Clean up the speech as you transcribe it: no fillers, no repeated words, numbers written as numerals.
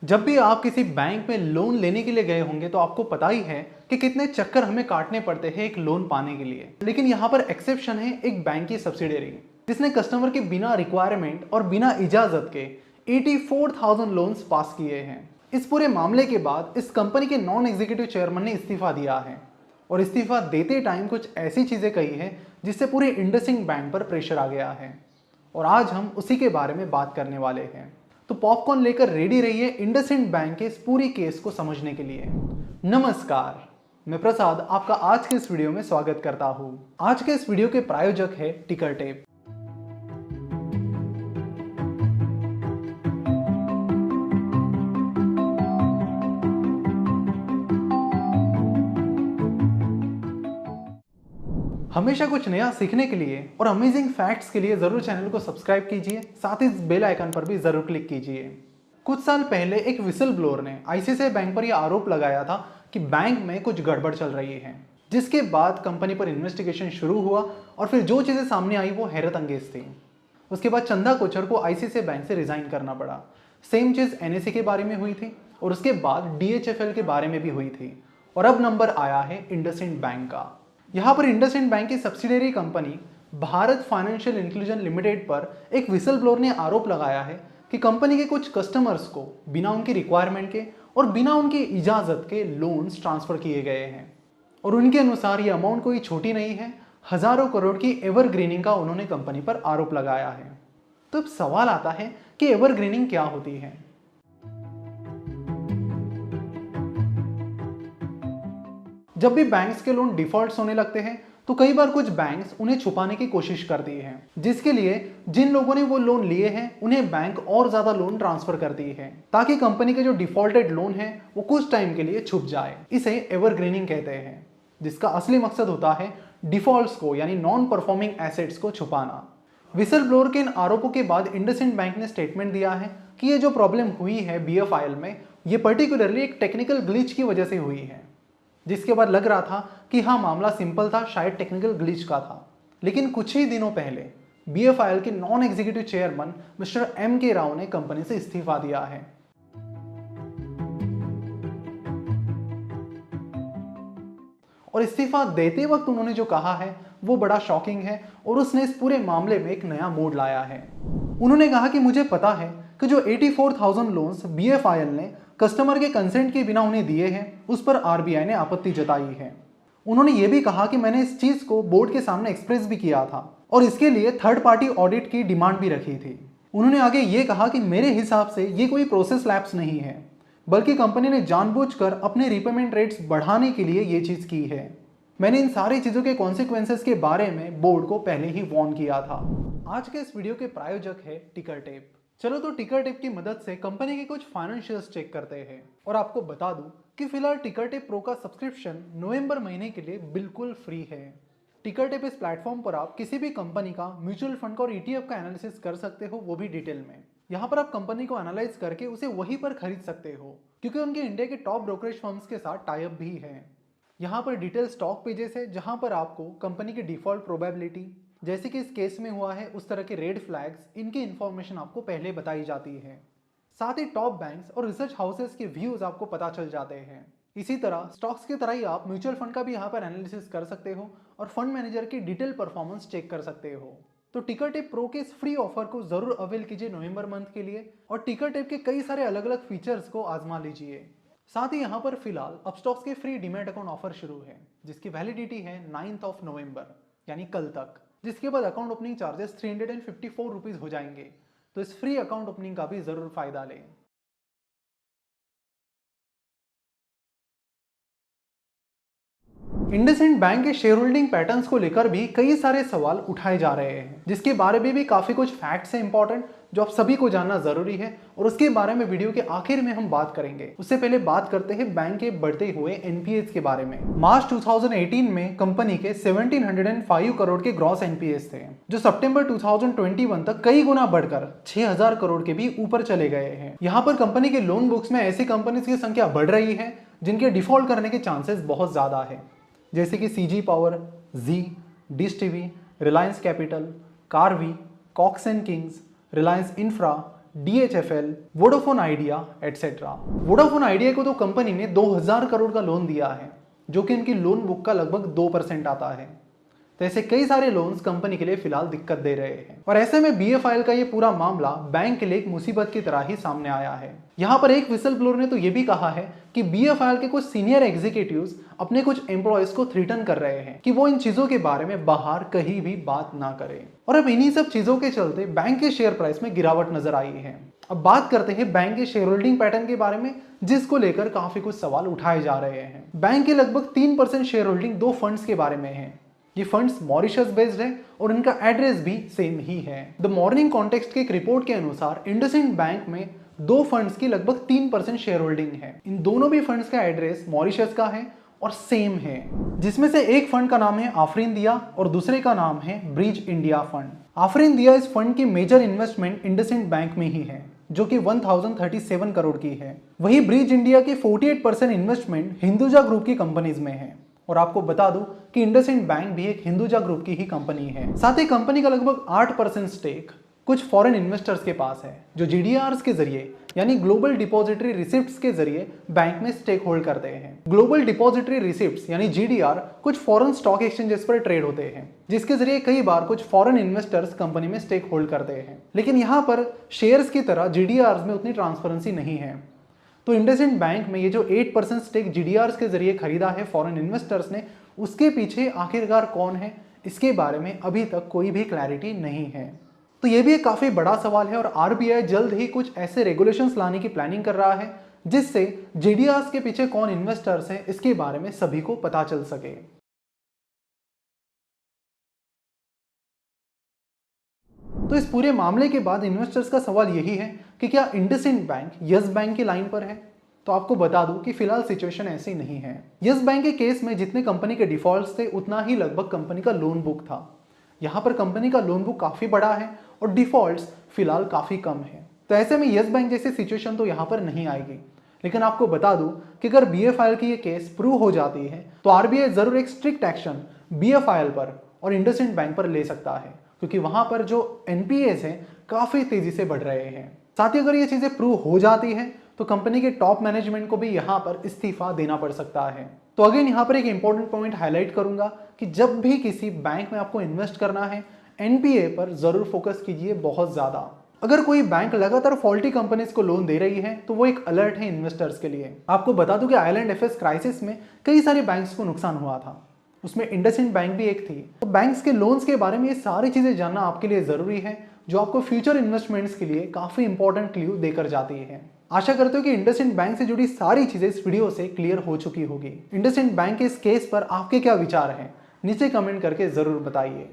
जब भी आप किसी बैंक में लोन लेने के लिए गए होंगे तो आपको पता ही है कि कितने चक्कर हमें काटने पड़ते हैं एक लोन पाने के लिए। लेकिन यहाँ पर एक्सेप्शन है एक बैंक की सब्सिडियरी जिसने कस्टमर के बिना रिक्वायरमेंट और बिना इजाजत के 84,000 लोन्स पास किए हैं। इस पूरे मामले के बाद इस कंपनी के नॉन एग्जीक्यूटिव चेयरमैन ने इस्तीफा दिया है और इस्तीफा देते टाइम कुछ ऐसी चीजें कही है जिससे पूरे इंडसइंड बैंक पर प्रेशर आ गया है और आज हम उसी के बारे में बात करने वाले हैं। तो पॉपकॉर्न लेकर रेडी रहिए इंडसइंड बैंक के इस पूरी केस को समझने के लिए। नमस्कार, मैं प्रसाद आपका आज के इस वीडियो में स्वागत करता हूं। आज के इस वीडियो के प्रायोजक है टिकरटेप। हमेशा कुछ नया सीखने के लिए और अमेजिंग फैक्ट्स के लिए जरूर चैनल को सब्सक्राइब कीजिए, साथ ही बेल आइकन पर भी जरूर क्लिक कीजिए। कुछ साल पहले एक विसल ब्लोअर ने आईसीआईसीआई बैंक पर यह आरोप लगाया था कि बैंक में कुछ गड़बड़ चल रही है, जिसके बाद कंपनी पर इन्वेस्टिगेशन शुरू हुआ और फिर जो चीजें सामने आई वो हैरत अंगेज थी। उसके बाद चंदा कोचर को आईसीआईसीआई बैंक से रिजाइन करना पड़ा। सेम चीज एनएसई के बारे में हुई थी और उसके बाद डीएचएफएल के बारे में भी हुई थी और अब नंबर आया है इंडसइंड बैंक का। यहाँ पर इंडसइंड बैंक की subsidiary company Bharat financial inclusion limited पर एक विसल ब्लोअर ने आरोप लगाया है कि कंपनी के कुछ कस्टमर्स को बिना उनकी रिक्वायरमेंट के और बिना उनकी इजाजत के लोन्स ट्रांसफर किए गए हैं और उनके अनुसार ये अमाउंट कोई छोटी नहीं है, हजारों करोड़ की एवरग्रीनिंग का उन्होंने कंपनी पर आरोप लगाया है। तो अब सवाल आता है कि एवरग्रीनिंग क्या होती है। जब भी बैंक्स के लोन डिफॉल्ट्स होने लगते हैं तो कई बार कुछ बैंक्स उन्हें छुपाने की कोशिश करती हैं, जिसके लिए जिन लोगों ने वो लोन लिए हैं उन्हें बैंक और ज्यादा लोन ट्रांसफर करती है ताकि कंपनी के जो डिफॉल्टेड लोन है वो कुछ टाइम के लिए छुप जाए। इसे एवरग्रीनिंग कहते हैं, जिसका असली मकसद होता है डिफॉल्ट्स को यानी नॉन परफॉर्मिंग एसेट्स को छुपाना। विसल ब्लोअर के इन आरोपों के बाद इंडसइंड बैंक ने स्टेटमेंट दिया है कि ये जो प्रॉब्लम हुई है बीएफआईएल में, ये पर्टिकुलरली एक टेक्निकल ग्लिच की वजह से हुई है। जिसके बाद लग रहा था कि हाँ, मामला सिंपल था, शायद टेक्निकल ग्लिच का था। लेकिन कुछ ही दिनों पहले बीएफआईएल के non executive chairman mister MK. Rao ने कंपनी से इस्तीफा दिया है। और इस्तीफा देते वक्त उन्होंने जो कहा है वो बड़ा शॉकिंग है और उसने इस पूरे मामले में एक नया मोड़ लाया है। उन्होंने कहा कि मुझे पता है कि जो 84,000 लोन्स बीएफआईएल ने कस्टमर के कंसेंट के बिना उन्हें दिए हैं उस पर आरबीआई ने आपत्ति जताई है। उन्होंने ये भी कहा कि मैंने इस चीज को बोर्ड के सामने एक्सप्रेस भी किया था और इसके लिए थर्ड पार्टी ऑडिट की डिमांड भी रखी थी। उन्होंने आगे ये कहा कि मेरे हिसाब से ये कोई प्रोसेस लैप्स नहीं है, बल्कि कंपनी ने जानबूझकर अपने रीपेमेंट रेट्स बढ़ाने के लिए ये चीज की है। मैंने इन सारी चीजों के कॉन्सिक्वेंसेस के बारे में बोर्ड को पहले ही वार्न किया था। आज के इस वीडियो के प्रायोजक है टिकरटेप। चलो तो टिकरटेप की मदद से कंपनी के कुछ फाइनेंशियल्स चेक करते हैं और आपको बता दूं कि फिलहाल टिकरटेप प्रो का सब्सक्रिप्शन नवंबर महीने के लिए बिल्कुल फ्री है। टिकरटेप इस प्लेटफॉर्म पर आप किसी भी कंपनी का म्यूचुअल फंड का और ईटीएफ का एनालिसिस कर सकते हो, वो भी डिटेल में। यहाँ पर आप कंपनी को एनालाइज करके उसे वहीं पर खरीद सकते हो क्योंकि उनके इंडिया के टॉप ब्रोकरेज फर्म्स के साथ टाई अप भी है। यहाँ पर डिटेल स्टॉक पेजेस है जहाँ पर आपको कंपनी की डिफॉल्ट प्रोबेबिलिटी, जैसे कि इस केस में हुआ है उस तरह के रेड फ्लैग्स, इनकी इंफॉर्मेशन आपको पहले बताई जाती है। साथ ही टॉप बैंक्स और रिसर्च हाउसेस के व्यूज आपको पता चल जाते हैं। इसी तरह स्टॉक्स की तरह ही आप म्यूचुअल फंड का भी यहाँ पर एनालिसिस कर सकते हो और फंड मैनेजर की डिटेल परफॉर्मेंस चेक कर सकते हो। तो टिकरटेप प्रो के इस फ्री ऑफर को जरूर अवेल कीजिए नवंबर मंथ के लिए और टिकरटेप के कई सारे अलग अलग फीचर्स को आजमा लीजिए। साथ ही यहाँ पर फिलहाल अपस्टॉक्स के फ्री डीमैट अकाउंट ऑफर शुरू है जिसकी वैलिडिटी है 9 नवंबर यानी कल तक, जिसके बाद अकाउंट ओपनिंग चार्जेस 354 रुपीज हो जाएंगे। तो इस फ्री अकाउंट ओपनिंग का भी जरूर फायदा लें। इंडसइंड बैंक के शेयर होल्डिंग पैटर्न्स को लेकर भी कई सारे सवाल उठाए जा रहे हैं, जिसके बारे में भी काफी कुछ फैक्ट्स हैं इंपॉर्टेंट जो आप सभी को जानना जरूरी है और उसके बारे में वीडियो के आखिर में हम बात करेंगे। उससे पहले बात करते हैं बैंक के बढ़ते हुए एनपीएस के बारे में। मार्च 2018 में कंपनी के 1705 करोड़ के ग्रॉस एनपीएस थे, जो सितंबर 2021 तक कई गुना बढ़कर 6000 करोड़ के भी ऊपर चले गए हैं। यहाँ पर कंपनी के लोन बुक्स में ऐसी कंपनीज की संख्या बढ़ रही है जिनके डिफॉल्ट करने के चांसेस बहुत ज्यादा है, जैसे कि CG power, Zee, Dish TV, Reliance Capital, Karvy, Cox and Kings, Reliance Infra, DHFL, Vodafone Idea etcetera. Vodafone Idea को तो कंपनी ने 2000 करोड़ का लोन दिया है, जो कि उनकी लोन बुक का लगभग 2% आता है। तो ऐसे कई सारे लोन्स कंपनी के लिए फिलहाल दिक्कत दे रहे हैं, और ऐसे में BFIL का ये पूरा मामला बैंक के लिए एक मुसीबत की तरह ही सामने आया है। यहाँ पर एक विसल ब्लोअर ने तो ये भी कहा है कि BFIL के कुछ सीनियर एग्जीक्यूटिव्स अपने कुछ एम्प्लॉयज को थ्रेटन कर रहे हैं कि वो इन चीजों के बारे में बाहर कहीं भी बात ना करें। और अब इन्हीं सब चीजों के चलते बैंक के शेयर प्राइस में गिरावट नजर आई है। अब बात करते हैं बैंक के शेयर होल्डिंग पैटर्न के बारे में, जिसको लेकर काफी कुछ सवाल उठाए जा रहे हैं। बैंक के लगभग 3% शेयर होल्डिंग दो फंड्स के बारे में है। ये फंड्स मॉरिशस बेस्ड है और इनका एड्रेस भी सेम ही है। द मॉर्निंग कॉन्टेक्स्ट के एक रिपोर्ट के अनुसार इंडसइंड बैंक में दो फंड्स की लगभग 3% शेयर होल्डिंग है। इन दोनों भी फंड्स का एड्रेस मॉरिशस का है और सेम है, जिसमें से एक फंड का नाम है आफरीन दिया और दूसरे का नाम है ब्रिज इंडिया फंड। आफरीन दिया इस फंड की मेजर इन्वेस्टमेंट इंडसइंड बैंक में ही है, जो कि 1037 करोड़ की है। वही ब्रिज इंडिया की 48% इन्वेस्टमेंट हिंदुजा ग्रुप की कंपनीज में है। और आपको बता दूं कि इंडसइंड बैंक भी एक हिंदुजा ग्रुप की ही कंपनी है। साथ ही कंपनी का लगभग 8% स्टेक कुछ फॉरेन इन्वेस्टर्स के पास है, जो GDRs के जरिए यानी ग्लोबल डिपॉजिटरी रिसिप्ट्स के जरिए बैंक में स्टेक होल्ड करते हैं। ग्लोबल डिपॉजिटरी रिसिप्ट्स यानी GDR कुछ फॉरेन स्टॉक एक्सचेंजेस पर ट्रेड होते हैं, जिसके जरिए कई बार कुछ फॉरेन इन्वेस्टर्स कंपनी में स्टेक होल्ड करते हैं। लेकिन यहाँ पर शेयर्स की तरह GDRs में उतनी ट्रांसपेरेंसी नहीं है। तो इंडसइंड बैंक में ये जो 8% स्टेक GDRs के जरिए खरीदा है फॉरेन इन्वेस्टर्स ने, उसके पीछे आखिरकार कौन है, इसके बारे में अभी तक कोई भी क्लैरिटी नहीं है। तो ये भी एक काफी बड़ा सवाल है और RBI जल्द ही कुछ ऐसे रेगुलेशंस लाने की प्लानिंग कर रहा है, जिससे GDRs के पीछे कौन इन्वेस्टर्स हैं इसके बारे में सभी को पता चल सके। तो इस पूरे मामले के बाद इन्वेस्टर्स का सवाल यही है कि क्या इंडसइंड बैंक यस बैंक की लाइन पर है। तो आपको बता दूं कि फिलहाल सिचुएशन ऐसी नहीं है। यस बैंक के केस में जितने कंपनी के डिफॉल्ट्स थे, उतना ही लगभग कंपनी का लोन बुक था। यहाँ पर कंपनी का लोन बुक काफी बड़ा है और डिफॉल्ट्स फिलहाल काफी कम है। तो ऐसे में यस बैंक जैसी सिचुएशन तो यहाँ पर नहीं आएगी। लेकिन आपको बता दूं कि अगर BFIL की ये केस प्रूव हो जाती है तो RBI जरूर एक स्ट्रिक्ट एक्शन BFIL पर और इंडसइंड बैंक पर ले सकता है, क्योंकि वहां पर जो NPAs हैं काफी तेजी से बढ़ रहे हैं। साथ ही अगर ये चीजें प्रूव हो जाती है तो कंपनी के टॉप मैनेजमेंट को भी यहाँ पर इस्तीफा देना पड़ सकता है। तो अगेन यहाँ पर एक इंपॉर्टेंट पॉइंट हाईलाइट करूंगा कि जब भी किसी बैंक में आपको इन्वेस्ट करना है, NPA पर जरूर फोकस कीजिए बहुत ज्यादा। अगर कोई बैंक लगातार फॉल्टी कंपनीज को लोन दे रही है तो वो एक अलर्ट है इन्वेस्टर्स के लिए। आपको बता दूं कि आइलैंड FS क्राइसिस में कई सारे बैंक्स को नुकसान हुआ था, उसमें इंडसइंड बैंक भी एक थी। तो बैंक्स के लोन्स के बारे में ये सारी चीजें जानना आपके लिए जरूरी है, जो आपको फ्यूचर इन्वेस्टमेंट्स के लिए काफी इंपॉर्टेंट क्लू देकर जाती है। आशा करते हो कि इंडसइंड बैंक से जुड़ी सारी चीजें इस वीडियो से क्लियर हो चुकी होगी। इंडसइंड बैंक के इस केस पर आपके क्या विचार हैं, नीचे कमेंट करके जरूर बताइए।